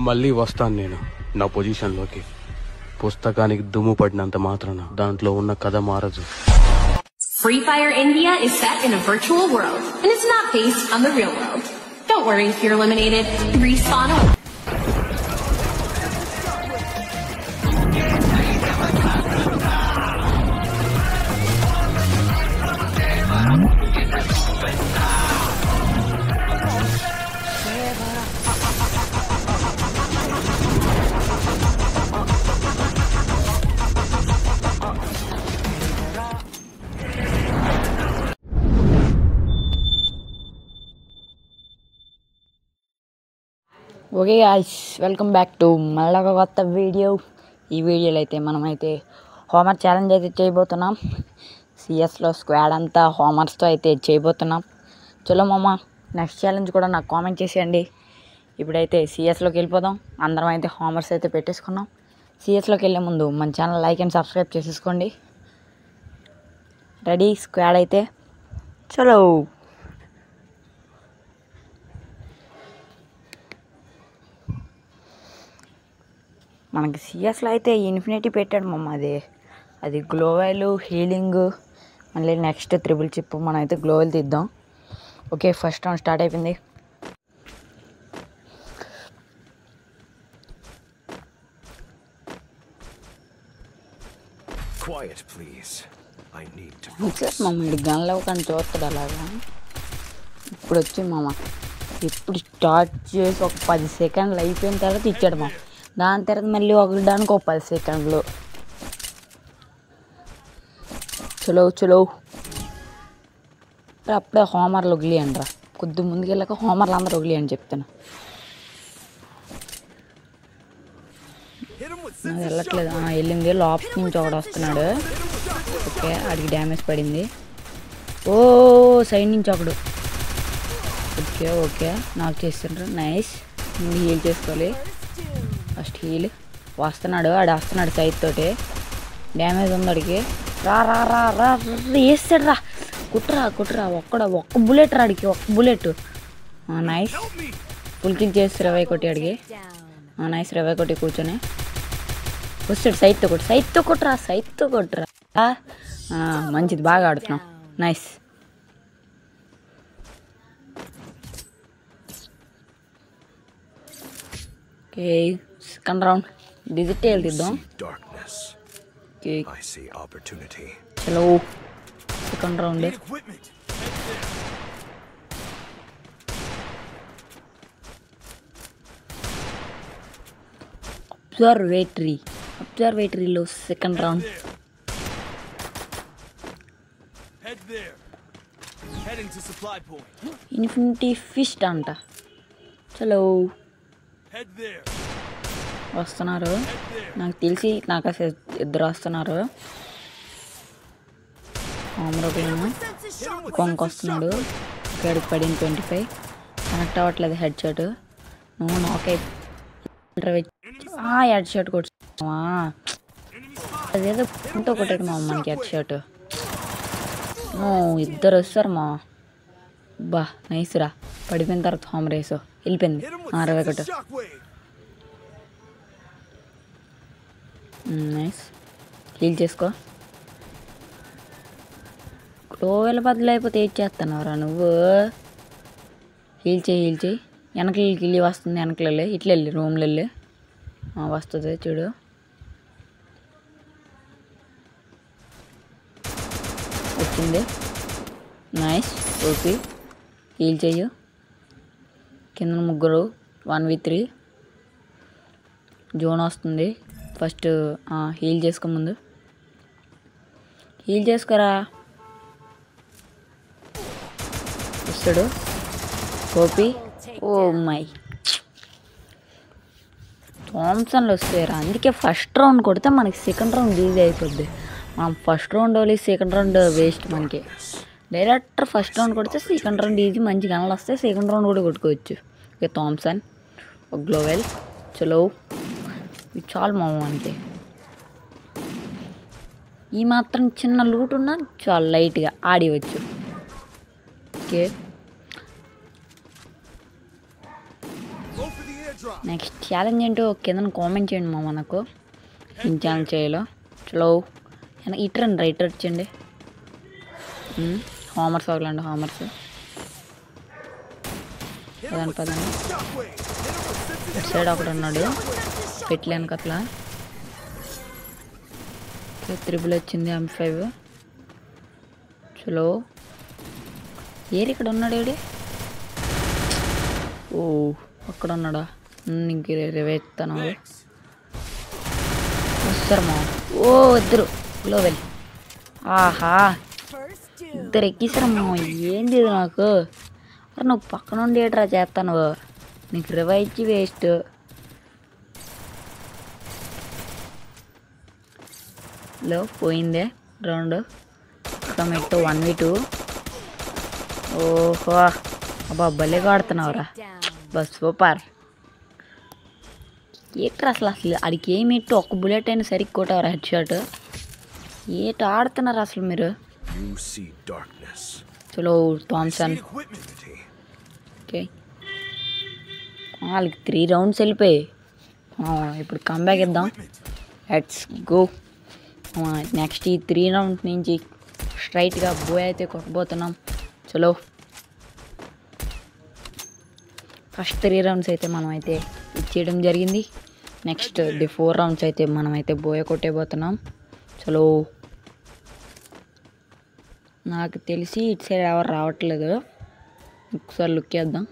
మళ్ళీ వస్తాను నేను నా పొజిషన్లోకి. పుస్తకానికి దుమ్ము పడినంత మాత్రాన దాంట్లో ఉన్న కథ మారదు. Free Fire India is set in a virtual world and it's not based on the real world. Don't worry if you're eliminated. Respawn. Okay guys, welcome back to మళ్ళీ ఒక కొత్త వీడియో. ఈ వీడియోలో అయితే మనమైతే హోంవర్క్ ఛాలెంజ్ అయితే చేయబోతున్నాం. సిఎస్లో squad అంతా హోంవర్క్స్తో అయితే చేయబోతున్నాం. చలో మామ, నెక్స్ట్ ఛాలెంజ్ కూడా నాకు కామెంట్ చేసేయండి. ఇప్పుడైతే సిఎస్లోకి వెళ్ళిపోదాం. అందరం అయితే హోంవర్క్స్ అయితే పెట్టేసుకున్నాం. సిఎస్లోకి వెళ్ళే ముందు మన ఛానల్ లైక్ అండ్ సబ్స్క్రైబ్ చేసేసుకోండి. రెడీ స్క్వాడ్ అయితే చలో. మనకి సిఎస్లో అయితే ఇన్ఫినిటీ పెట్టాడు మమ్మ. అది గ్లోవెల్ హీలింగ్, మళ్ళీ నెక్స్ట్ త్రిబుల్ చిప్ మనం అయితే గ్లోవెల్ తీద్దాం. ఓకే, ఫస్ట్ రౌండ్ స్టార్ట్ అయిపోయింది. మమ్మ ఇటు గన్లో కానీ చూస్తాడు అలాగా. ఇప్పుడు వచ్చి మామ ఇప్పుడు స్టార్ట్ చేసి ఒక 10 సెకండ్లు అయిపోయిన తర్వాత ఇచ్చాడు మామ. దాని తర్వాత మళ్ళీ ఒకడానికి ఒక 10 సెకండ్లు. చలో చలో, అప్పుడే హోమర్లు వగిలియండి రా. కొద్ది ముందుకు వెళ్ళాక హోమర్లు అందరూ వగిలియండి చెప్తాను. అది వెళ్ళట్లేదు. వెళ్ళింది. లోపల నుంచి ఒకడు వస్తున్నాడు. ఓకే, ఆడికి డ్యామేజ్ పడింది. ఓ సైడ్ నుంచి ఒకడు. ఓకే ఓకే, నాకు చేస్తుండ్రు. నైస్. హీల్ చేసుకోవాలి. First heal. వస్తున్నాడు, ఆడు వస్తున్నాడు సైడ్ తోటి. డ్యామేజ్ ఉంది ఆడికి. రా రా రా రా వేస్తాడు రా. కుట్రా కుట్రా. ఒక్క బుల్లెట్ రా ఆడికి, ఒక్క బుల్లెట్. నైస్. ఫుల్ కిల్ చేసి 20 కొట్టి ఆడికి. నైస్. 20 కొట్టి కూర్చొని వస్తాడు. సైడ్తో కొట్రా. మంచిది, బాగా ఆడుతున్నాం. Nice. Okay, second round digital తీద్దాం. చలో సెకండ్ రౌండ్. అబ్జర్వేటరీలో సెకండ్ రౌండ్. ఇన్ఫినిటీ ఫిస్ట్ అంట. చలో వస్తున్నారు. నాకు తెలిసి నాకు ఇద్దరు వస్తున్నారు. కొంక వస్తున్నాడు. ఇక్కడికి పడింది 25. కనెక్ట్ అవ్వట్లేదు హెడ్ షాట్. నువ్వు నాకే హెడ్ షాట్ కొట్టావా? అదేదో పుంతో కొట్టాడు మా మనకి హెడ్ షాట్. ఇద్దరు వస్తారు మా. బా నైస్ రా. పడిపోయిన తర్వాత హోమ్ రేస్ వెళ్ళిపోయింది. 61. నైస్. హీల్ చేసుకో. గ్లోవెల్ బదులు అయిపోతే ఏం చేస్తున్నావురా నువ్వు? హీల్ చేయి. వెనకలకి వెళ్ళి వస్తుంది. వెనకలు వెళ్ళి ఇట్లా వెళ్ళి రూమ్లో వెళ్ళి వస్తుంది చూడు. వచ్చింది. నైస్. ఓకే, హీల్ చెయ్యు. కింద ముగ్గురు 1v3 జోన్ వస్తుంది. ఫస్ట్ హీల్ చేసుకో. ముందు హీల్ చేసుకోరా. వస్తాడు కోపి. ఓ మై థామ్సన్లు వస్తాయిరా. అందుకే ఫస్ట్ రౌండ్ కొడితే మనకి సెకండ్ రౌండ్ ఈజీ అయిపోద్ది. మనం first round only, second round waste మనకి. డైరెక్ట్ ఫస్ట్ రౌండ్ కొడితే సెకండ్ రౌండ్ ఈజీ. మంచి గన్లు వస్తాయి. సెకండ్ రౌండ్ కూడా కొట్టుకోవచ్చు. ఓకే, థామ్సన్, ఒక గ్లోవెల్. చలో ఇది చాలు మామ మనకి. ఈ మాత్రం చిన్న లూట్ ఉన్నా చాలా లైట్గా ఆడివచ్చు. ఓకే నెక్స్ట్ ఛాలెంజ్ ఏంటో కింద కామెంట్ చేయండి మామ నాకు ఏం ఛాలెంజ్ చేయాలో. చలో ఇటు రండి రైట్ వచ్చండి. హామర్స్ అవ్వాలండి హామర్స్. పదండి ఇటు సైడ్ ఒకటి ఉన్నాడు పెట్టలేను అట్లా. త్రిబుల్ వచ్చింది M5. చలో ఏరి ఇక్కడ ఉన్నాడు ఏడి. ఓ అక్కడ ఉన్నాడా. ఇంక రేవేస్తాను వస్తారు మా. ఓ ఇద్దరు లో వెళ్ళి. ఆహా ఇద్దరు ఎక్కిస్తారమ్మా. ఏంది ఇది నాకు. అరే నువ్వు పక్క నుండి ఏట్రా చేస్తాను. నీకు రివైవ్ ఇచ్చి వేస్ట్. లో పోయిందే రౌండ్. Tomato 1v2. ఓహో అబ్బా భలేగా ఆడుతున్నావురా. Bus super. ఏట్రా అసలు అడికి ఏమి ఇట్టు ఒక్క బుల్లెట్ అయినా సరిగ్గా కొట్టావరా హెడ్ షాట్. ఏట ఆడుతున్నారు అసలు మీరు. చలో థామ్సన్. ఓకే వాళ్ళకి 3 రౌండ్స్ వెళ్ళిపోయాయి. ఇప్పుడు కంబ్యాక్ ఇద్దాం. Let's go. నెక్స్ట్ ఈ 3 రౌండ్స్ నుంచి స్ట్రైట్గా బోయ్ అయితే కొట్టబోతున్నాం. చలో ఫస్ట్ 3 రౌండ్స్ అయితే మనం అయితే ఇచ్చేయడం జరిగింది. నెక్స్ట్ 4 రౌండ్స్ అయితే మనం అయితే బోయ కొట్టేపోతున్నాం. చలో నాకు తెలిసి ఇటు సైడ్ ఎవరు రావట్లేదు. ఒకసారి లుక్ చేద్దాం.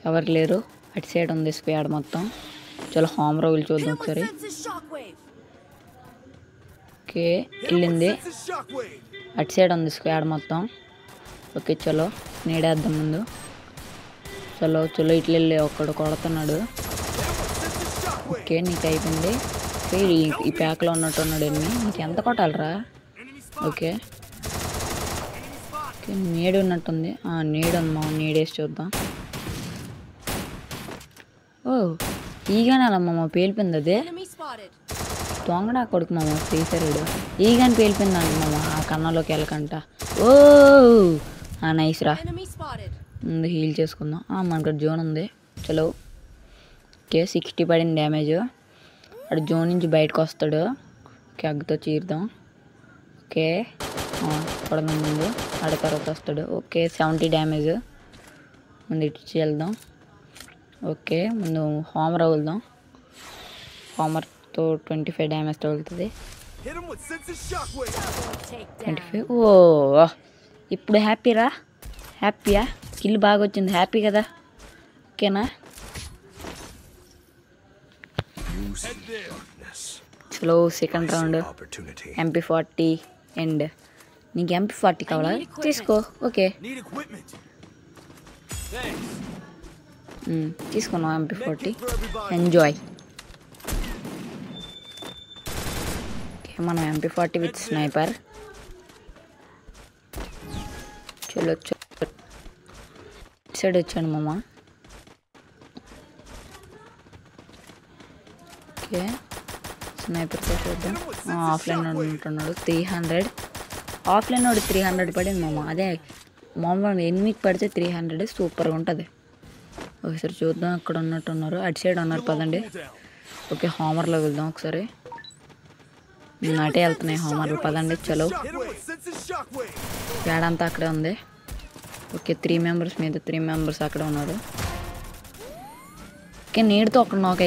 ఎవరు లేరు. అటు సైడ్ ఉంది స్క్వాడ్ మొత్తం. చలో హోమ్ రోగులు చూద్దాం ఒకసారి. ఓకే వెళ్ళింది. అటు సైడ్ ఉంది స్క్వాడ్ మొత్తం. ఓకే చలో నేడేద్దాం ముందు. చలో చలో ఇట్లా వెళ్ళి ఒక్కడు కొడుతున్నాడు. ఓకే నీకు అయిపోయింది. ఈ ప్యాక్లో ఉన్నట్టున్నాడు. నీకు ఎంత కొట్టాలరా. ఓకే నీడు ఉన్నట్టుంది. నీడు ఉంది మామ. నీడేసి చూద్దాం. ఓ ఈగానే అలా మామ పేలిపోయింది. అదే దొంగడా కొడుకు మామ ఫ్రీ ఫైర్. ఈగాని పేలిపోయిందండి మామ ఆ కన్నాలోకి వెళ్ళకంట. ఓ నైస్ రా. ముందు హీల్ చేసుకుందాం. మనకు జోన్ ఉంది. చలో ఓకే 60 పడింది డ్యామేజ్. అక్కడ జోన్ నుంచి బయటకు వస్తాడు. ఓకే అగ్గుతో చీరుదాం. ఓకే పడదాం ముందు. ఆడ తర్వాత వస్తాడు. Okay 70 damage. ముందు ఇటు వెళ్దాం. ఓకే ముందు హోమర్ వదులుదాం. హోమర్తో 25 డ్యామేజ్ తగులుతుంది. 25. ఓ ఇప్పుడు హ్యాపీరా. హ్యాపీయా. కిల్ బాగా వచ్చింది. హ్యాపీ కదా. ఓకేనా. చలో సెకండ్ రౌండ్ MP40 అండ్ నీకు MP40 కావాలా తీసుకో. ఓకే తీసుకున్నాం MP40. ఎంజాయ్. ఓకే మనం MP40 విత్ స్నైపర్. చలో సైడ్ వచ్చాను మామ. ఓకే స్నైపర్తో చూద్దాం. ఆఫ్లైన్ ఉంటున్నాడు 300. ఆఫ్లైన్ వాడు 300 పడింది మామ. అదే మామూలు ఎనిమికి పడితే 300 సూపర్గా ఉంటుంది. ఒకసారి చూద్దాం. అక్కడ ఉన్నట్టున్నారు. అటు సైడ్ ఉన్నారు పదండి. ఓకే హోమర్లో వెళ్దాం ఒకసారి. అటే వెళ్తున్నాయి హోమర్లు పదండి. చలో ఏడంతా అక్కడే ఉంది. ఓకే 3 మెంబర్స్ మీద 3 మెంబర్స్ అక్కడ ఉన్నారు. ఓకే నీడితో ఒకడు నాక్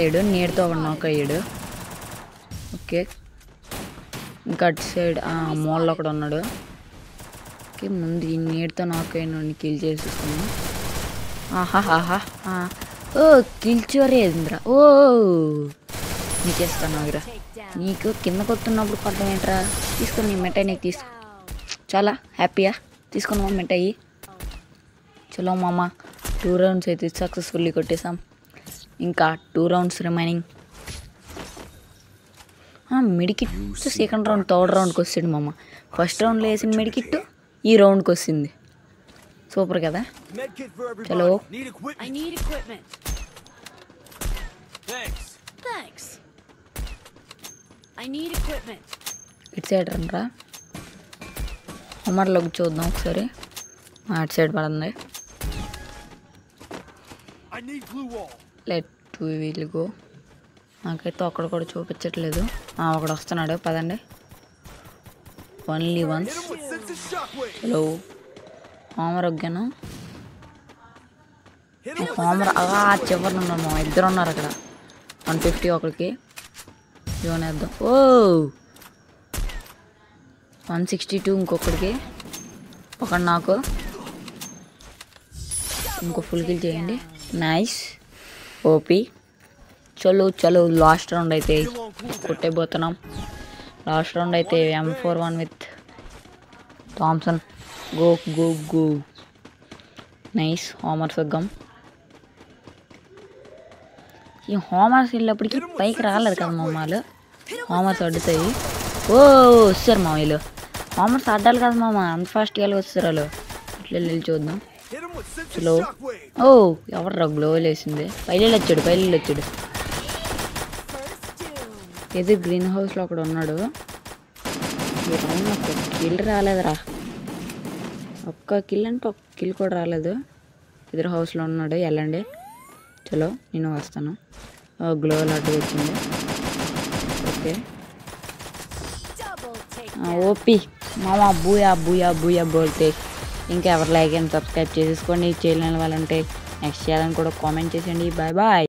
అయ్యాడు. ఓకే ఇంకా అటు సైడ్ మోల్లో ఒకడు ఉన్నాడు. ఓకే ముందు ఈ నీడితో నాక్ అయిన కిల్ చేసేసుకున్నాం. ఆహాహా ఓ కిల్ చోరేంద్రా. ఓ నీకు చేస్తాను ఆగిరా. నీకు కింద కొట్టున్నప్పుడు కొట్టడం ఏంట్రా. తీసుకొని నీ మిఠాయి నీకు తీసుకో. చాలా హ్యాపీయా. తీసుకున్నామా మిఠాయి. చలో మామ 2 రౌండ్స్ అయితే సక్సెస్ఫుల్లీ కొట్టేసాం. ఇంకా 2 rounds remaining. Medikit second round third రౌండ్కి వస్తాడు మామ. ఫస్ట్ రౌండ్లో వేసిన మెడికిట్ ఈ రౌండ్కి వస్తుంది. సూపర్ కదా. చలో ఇటు సైడ్ రండ్రా. హోమర్లోకి చూద్దాం ఒకసారి. అటు సైడ్ పడింది. వీలుగో నాకైతే ఒక్కడు కూడా చూపించట్లేదు. ఒకడు వస్తున్నాడు, పదండి. Only once. హలో హోమర్ ఒగ్గాను. హోమర్ చివరిని ఉన్నాము, ఇద్దరు ఉన్నారు అక్కడ. 150 ఒకరికి జోనేద్దాం. 162 ఇంకొకరికి. ఒకటి నాకు ఇంకో ఫుల్ కిల్ చేయండి. Nice OP. చలో లాస్ట్ రౌండ్ అయితే కొట్టేపోతున్నాం. లాస్ట్ రౌండ్ అయితే M41 with Thompson. Go nice. Homers ఒగ్గాం. ఈ హోమర్స్ వెళ్ళినప్పటికీ పైకి రాలేదు కదా మామూలు. హోమర్స్ అడ్డుతాయి. వస్తారు మా వీళ్ళు. హోమర్స్ అడ్డాలి కదా మామ, అంత ఫాస్ట్గా వెళ్ళి వస్తారు వాళ్ళు. ఇట్లా వెళ్ళి చూద్దాం. స్లో. ఎవరు గ్లో వేసింది. పైలు వచ్చాడు. ఏదో గ్రీన్ హౌస్లో ఒకడు ఉన్నాడు. ఒక్క కిల్ రాలేదురా. ఒక్క కిల్ అంటే ఒక్క కిల్ కూడా రాలేదు. ఎదురు హౌస్లో ఉన్నాడు. వెళ్ళండి. చలో నేను వస్తాను. గ్లో లాంటి వచ్చింది. ఓకే ఓపీ మామ. బూయా బోల్తే. ఇంకా ఎవరు లైక్ అండ్ సబ్స్క్రైబ్ చేసేసుకోండి. చేయలేని వాళ్ళంటే నెక్స్ట్ చేయాలని కూడా కామెంట్ చేసేయండి. బాయ్.